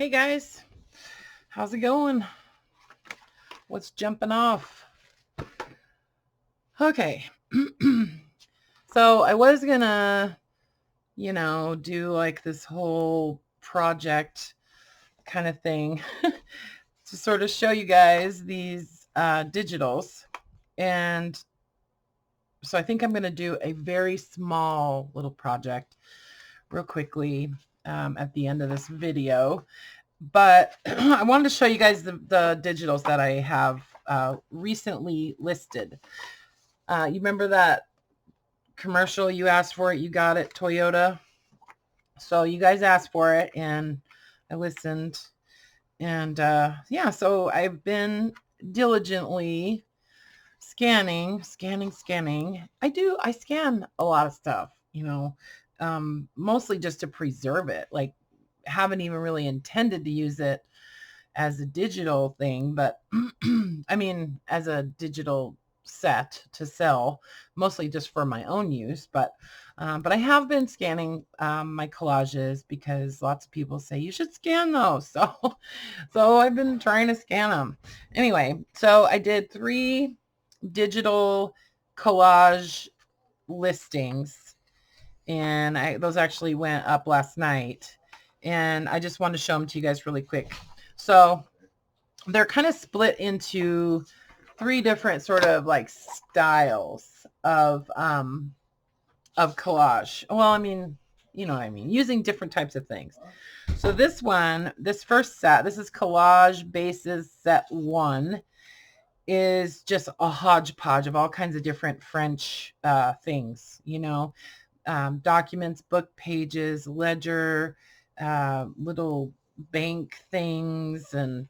Hey guys, how's it going? What's jumping off? Okay. So I was gonna, do like this whole project kind of thing to sort of show you guys these digitals. And so I think I'm gonna do a very small little project real quickly at the end of this video. But I wanted to show you guys the digitals that I have recently listed. You remember that commercial? You asked for it, you got it, Toyota. So you guys asked for it, and I listened. And yeah, so I've been diligently scanning. I scan a lot of stuff, mostly just to preserve it. Like, haven't even really intended to use it as a digital thing, but I mean, as a digital set to sell, mostly just for my own use. But I have been scanning my collages because lots of people say you should scan those. So I've been trying to scan them. Anyway, so I did 3 digital collage listings, and those actually went up last night, and I just wanted to show them to you guys really quick. So they're kind of split into 3 different sort of like styles of collage. Well, I mean, you know what I mean, using different types of things. So this first set, this is Collage Bases Set 1, is just a hodgepodge of all kinds of different French things, documents, book pages, ledger, little bank things, and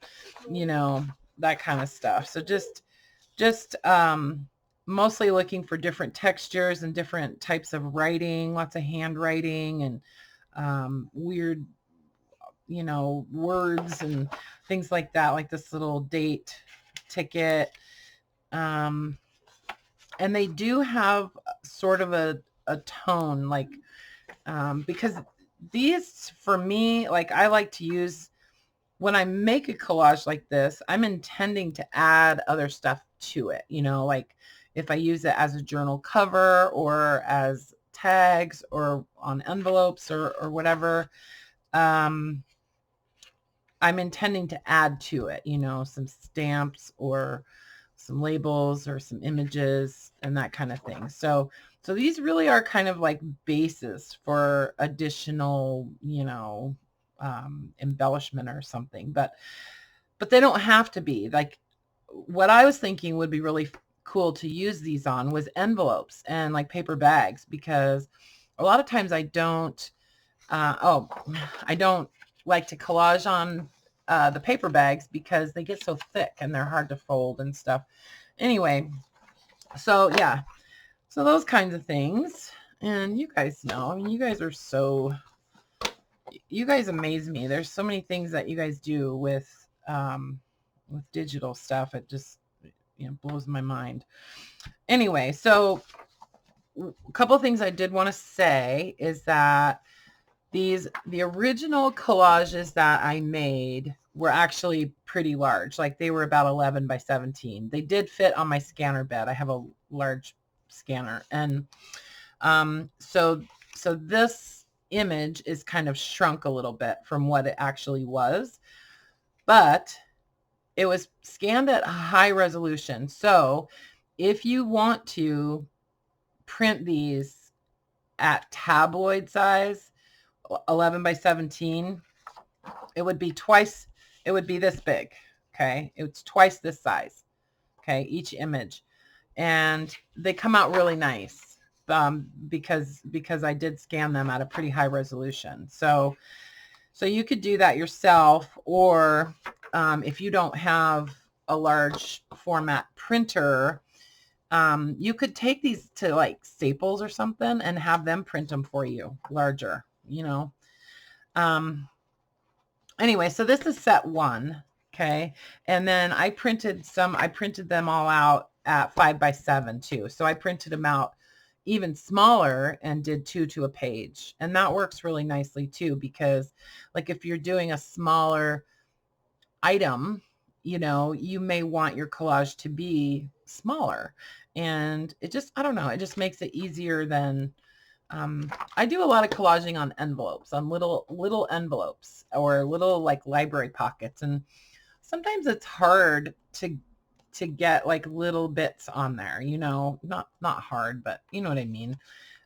that kind of stuff. So just mostly looking for different textures and different types of writing, lots of handwriting and weird words and things like that, like this little date ticket. And they do have sort of a tone, like because these, for me, like, I like to use, when I make a collage like this, I'm intending to add other stuff to it, like if I use it as a journal cover or as tags or on envelopes or whatever, I'm intending to add to it, some stamps or some labels or some images and that kind of thing. So these really are kind of like bases for additional, embellishment or something, but they don't have to be. Like, what I was thinking would be really cool to use these on was envelopes and like paper bags, because a lot of times I don't like to collage on the paper bags because they get so thick and they're hard to fold and stuff. Anyway, so yeah, so those kinds of things. And you guys know, I mean, you guys amaze me. There's so many things that you guys do with digital stuff. It just, blows my mind. Anyway, so a couple of things I did want to say is that the original collages that I made were actually pretty large. Like, they were about 11 by 17. They did fit on my scanner bed. I have a large scanner. And so this image is kind of shrunk a little bit from what it actually was, but it was scanned at high resolution. So if you want to print these at tabloid size, 11 by 17, it would be this big. Okay. It's twice this size. Okay. Each image. And they come out really nice because I did scan them at a pretty high resolution. So you could do that yourself, or if you don't have a large format printer, you could take these to like Staples or something and have them print them for you larger, Anyway, so this is set 1. Okay. And then I printed them all out at 5 by 7 too. So I printed them out even smaller and did 2 to a page. And that works really nicely too, because like if you're doing a smaller item, you know, you may want your collage to be smaller. And it just, I don't know, it just makes it easier than, I do a lot of collaging on envelopes, on little envelopes or little like library pockets. And sometimes it's hard to get like little bits on there, you know, not hard, but you know what I mean.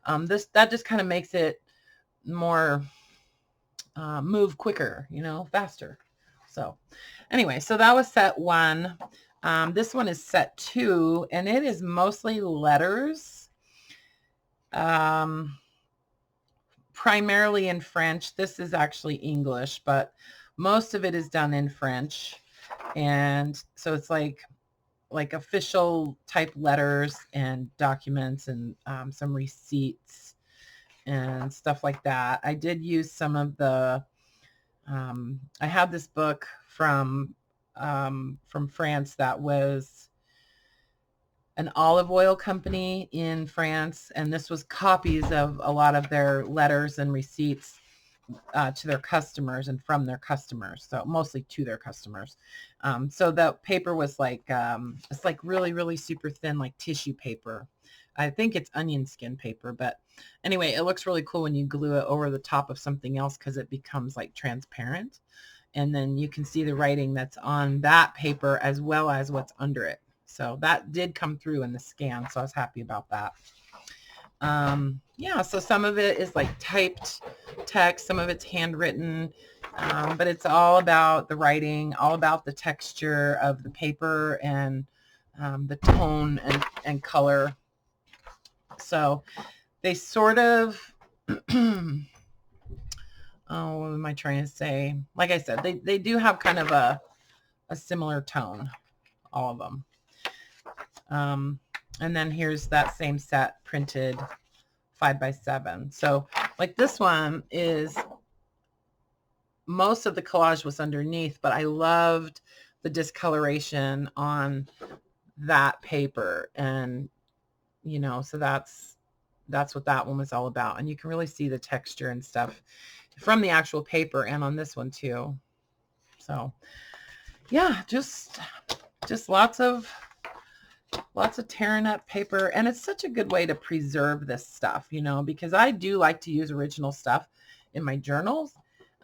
That just kind of makes it more move quicker, you know, faster. So anyway, so that was set 1. This one is set 2, and it is mostly letters, primarily in French. This is actually English, but most of it is done in French. And so it's like official type letters and documents and some receipts and stuff like that. I did use some of the, I had this book from France that was an olive oil company in France, and this was copies of a lot of their letters and receipts to their customers and from their customers, so mostly to their customers. So the paper was like, it's like really, really super thin, like tissue paper. I think it's onion skin paper, but anyway, it looks really cool when you glue it over the top of something else because it becomes like transparent. And then you can see the writing that's on that paper as well as what's under it. So that did come through in the scan, so I was happy about that. Yeah, so some of it is like typed text, some of it's handwritten, but it's all about the writing, all about the texture of the paper and the tone and color. So they sort of, oh, what am I trying to say? Like I said, they do have kind of a similar tone, all of them. And then here's that same set printed 5x7. So like this one is, most of the collage was underneath, but I loved the discoloration on that paper. And, you know, so that's what that one was all about. And you can really see the texture and stuff from the actual paper and on this one too. So yeah, just lots of tearing up paper. And it's such a good way to preserve this stuff, you know, because I do like to use original stuff in my journals.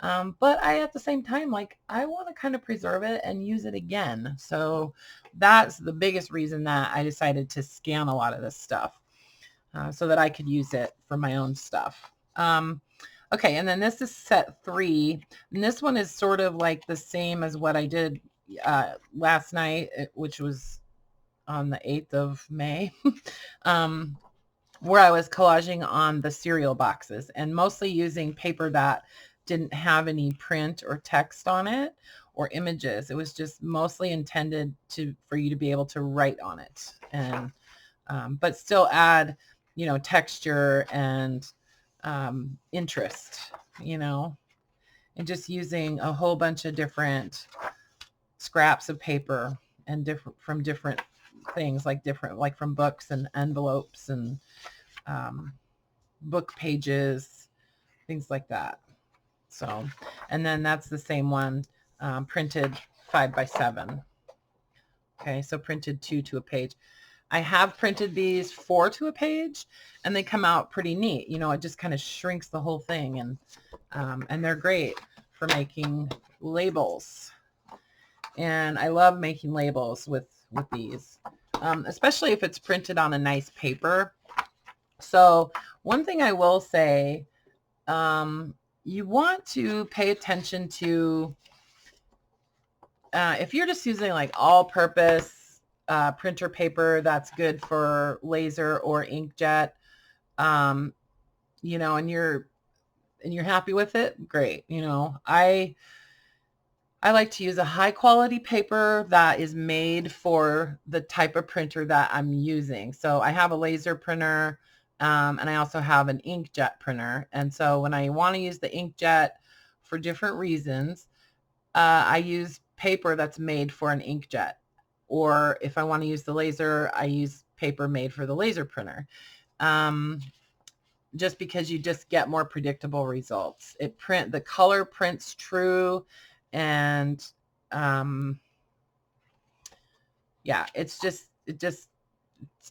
But I, at the same time, like, I want to kind of preserve it and use it again. So that's the biggest reason that I decided to scan a lot of this stuff, so that I could use it for my own stuff. Okay. And then this is set 3. And this one is sort of like the same as what I did last night, which was on the 8th of May, where I was collaging on the cereal boxes and mostly using paper that didn't have any print or text on it or images. It was just mostly intended for you to be able to write on it, and but still add, you know, texture and interest, you know, and just using a whole bunch of different scraps of paper and from different things, like from books and envelopes and book pages, things like that. So, and then that's the same one, printed 5x7. Okay, so printed 2 to a page. I have printed these 4 to a page, and they come out pretty neat. You know, it just kind of shrinks the whole thing, and they're great for making labels. And I love making labels with these, especially if it's printed on a nice paper. So one thing I will say, you want to pay attention to, if you're just using like all-purpose printer paper that's good for laser or inkjet, you know, and you're happy with it, great. You know, I like to use a high quality paper that is made for the type of printer that I'm using. So I have a laser printer, and I also have an inkjet printer. And so when I want to use the inkjet for different reasons, I use paper that's made for an inkjet. Or if I want to use the laser, I use paper made for the laser printer. just because you just get more predictable results. The color prints true, and yeah, it just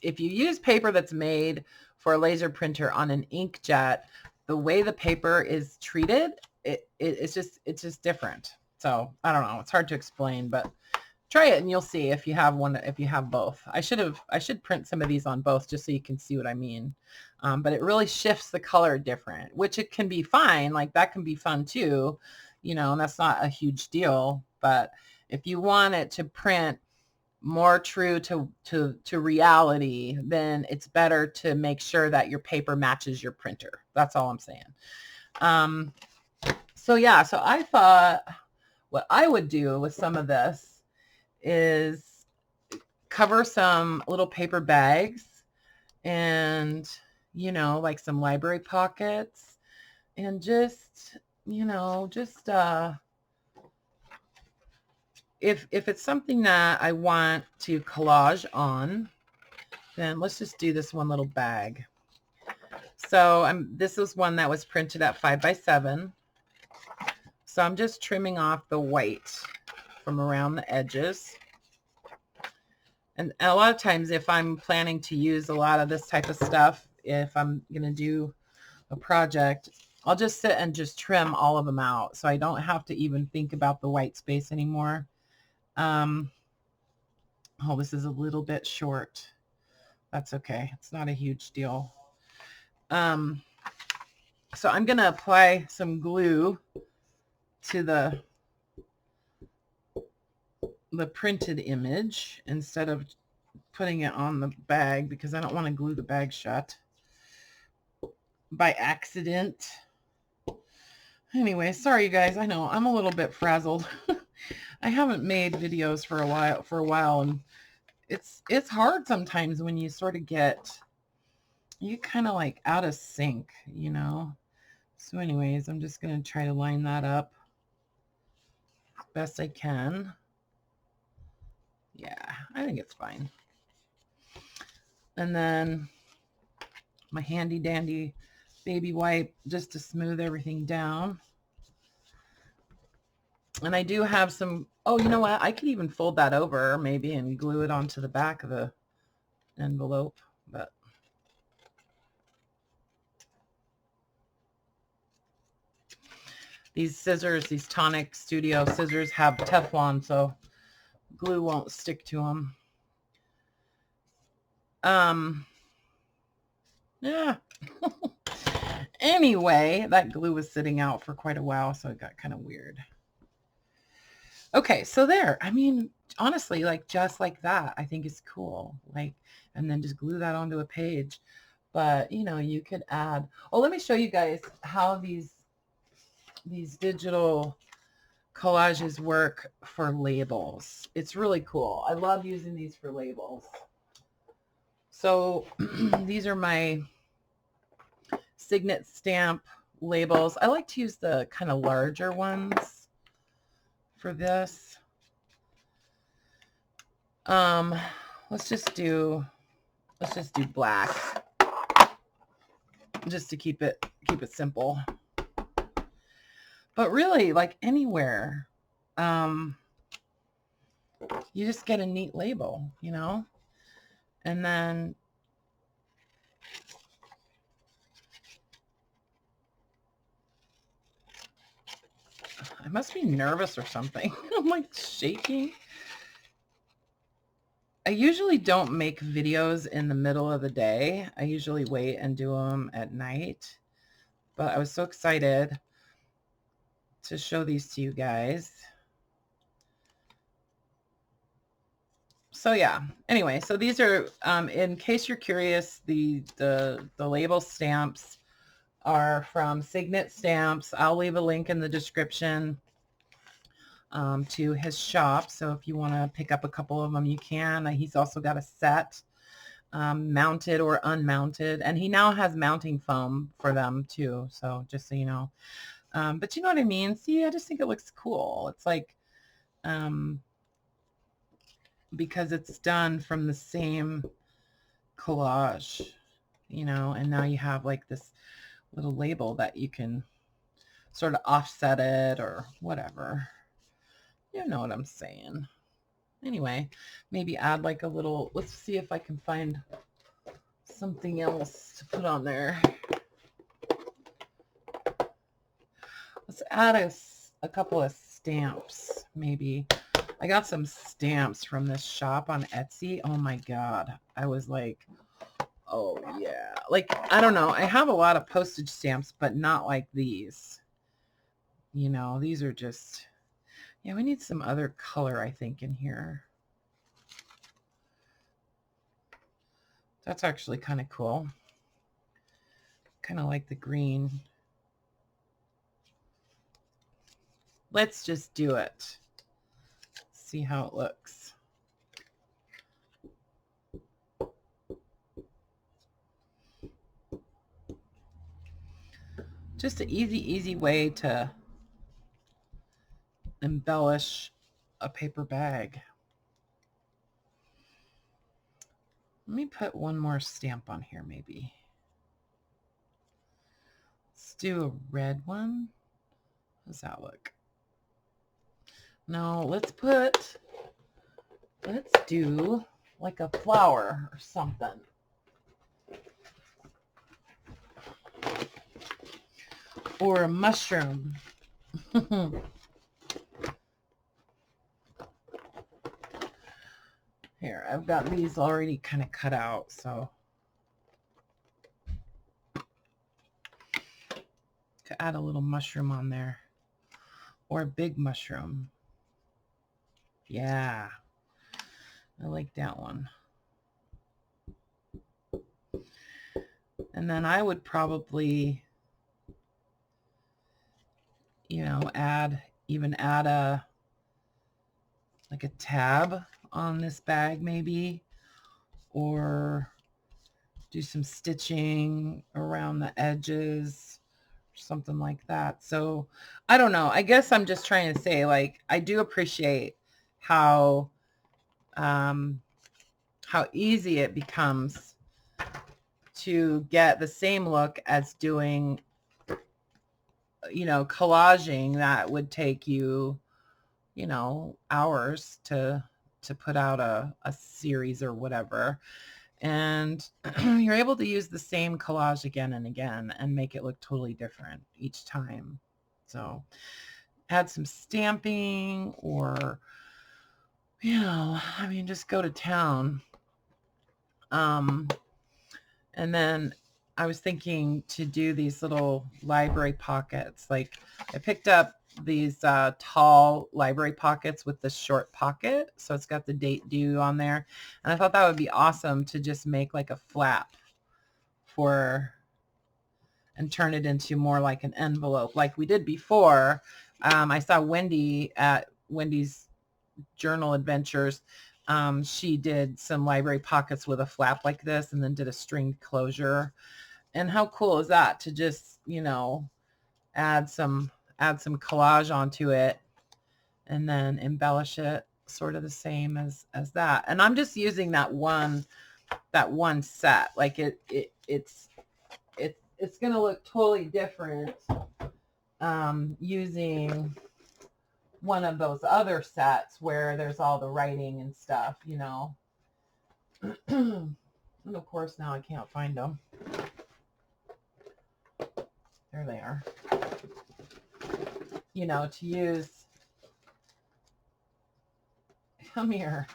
if you use paper that's made for a laser printer on an inkjet, the way the paper is treated, it's just different. So I don't know, it's hard to explain, but try it and you'll see if you have one, if you have both. I should print some of these on both just so you can see what I mean. But it really shifts the color different, which it can be fine. Like that can be fun too, you know, and that's not a huge deal. But if you want it to print more true to reality, then it's better to make sure that your paper matches your printer. That's all I'm saying. So yeah, so I thought what I would do with some of this is cover some little paper bags and, you know, like some library pockets, and just, you know, just if it's something that I want to collage on, then let's just do this one little bag. So this is one that was printed at 5x7. So I'm just trimming off the white from around the edges. And a lot of times if I'm planning to use a lot of this type of stuff, if I'm going to do a project, I'll just sit and just trim all of them out. So I don't have to even think about the white space anymore. Oh, this is a little bit short. That's okay. It's not a huge deal. So I'm going to apply some glue to the printed image instead of putting it on the bag, because I don't want to glue the bag shut by accident. Anyway, sorry you guys. I know I'm a little bit frazzled. I haven't made videos for a while, and it's hard sometimes when you sort of you kind of like out of sync, you know. So anyways, I'm just going to try to line that up as best I can. Yeah, I think it's fine. And then my handy dandy baby wipe just to smooth everything down. And I do have some, oh, you know what? I could even fold that over maybe and glue it onto the back of the envelope, but these scissors, these Tonic Studio scissors, have Teflon, so glue won't stick to them. Yeah. Anyway, that glue was sitting out for quite a while, so it got kind of weird. Okay, so there. I mean, honestly, like just like that, I think is cool. Like, and then just glue that onto a page. But, you know, you could add, oh, let me show you guys how these digital collages work for labels. It's really cool. I love using these for labels. So these are my SignetStamp labels. I like to use the kind of larger ones for this. Let's just do black, just to keep it simple. But really, like anywhere, you just get a neat label, you know? And then I must be nervous or something. I'm like shaking. I usually don't make videos in the middle of the day. I usually wait and do them at night. But I was so excited to show these to you guys. So yeah, anyway, so these are, in case you're curious, the label stamps are from SignetStamps. I'll leave a link in the description to his shop. So if you want to pick up a couple of them, you can. He's also got a set, mounted or unmounted, and he now has mounting foam for them too. So just so you know, but you know what I mean? See, I just think it looks cool. It's like, because it's done from the same collage, you know, and now you have like this little label that you can sort of offset it or whatever. You know what I'm saying. Anyway, maybe add like a little, let's see if I can find something else to put on there. Let's add a couple of stamps, maybe. I got some stamps from this shop on Etsy. Oh my God. I was like, oh yeah. Like, I don't know. I have a lot of postage stamps, but not like these. You know, these are just, yeah, we need some other color, I think, in here. That's actually kind of cool. Kind of like the green. Let's just do it. See how it looks. Just an easy way to embellish a paper bag. Let me put one more stamp on here, maybe. Let's do a red one. How does that look? No, let's do like a flower or something. Or a mushroom. Here, I've got these already kind of cut out, so to add a little mushroom on there. Or a big mushroom. Yeah, I like that one. And then I would probably, you know, even add a tab on this bag maybe, or do some stitching around the edges or something like that. So I don't know. I guess I'm just trying to say, like, I do appreciate how easy it becomes to get the same look as doing, you know, collaging that would take you, you know, hours to put out a series or whatever. And you're able to use the same collage again and again and make it look totally different each time. So add some stamping, or, you know, I mean, just go to town. And then I was thinking to do these little library pockets. Like, I picked up these tall library pockets with the short pocket, so it's got the date due on there, and I thought that would be awesome to just make like a flap for, and turn it into more like an envelope like we did before. I saw Wendy at Wendy's Journal Adventures. She did some library pockets with a flap like this, and then did a stringed closure. And how cool is that to just, you know, add some collage onto it and then embellish it sort of the same as that. And I'm just using that one set. Like it's going to look totally different using one of those other sets where there's all the writing and stuff, you know. And of course now I can't find them. There they are. You know, to use, come here,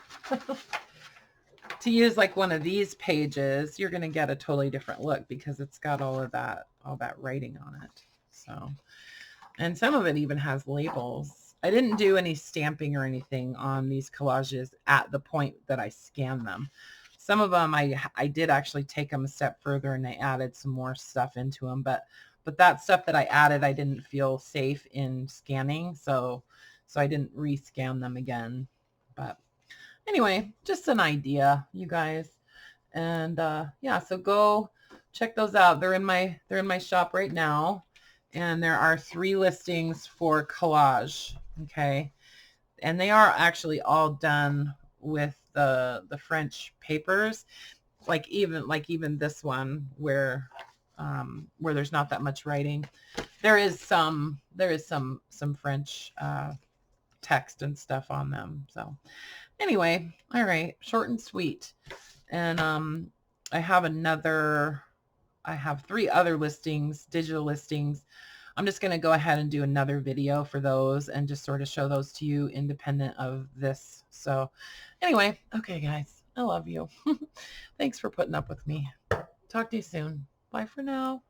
to use like one of these pages, you're going to get a totally different look because it's got all that writing on it. So, and some of it even has labels. I didn't do any stamping or anything on these collages at the point that I scanned them. Some of them I did actually take them a step further and I added some more stuff into them, but that stuff that I added, I didn't feel safe in scanning, so I didn't rescan them again. But anyway, just an idea, you guys. And yeah, so go check those out. They're in my shop right now, and there are 3 listings for collage. Okay, and they are actually all done with the French papers. like even this one where there's not that much writing. There is some French text and stuff on them. So anyway, all right, short and sweet. And I have 3 other listings, digital listings. I'm just going to go ahead and do another video for those and just sort of show those to you independent of this. So anyway, okay guys, I love you. Thanks for putting up with me. Talk to you soon. Bye for now.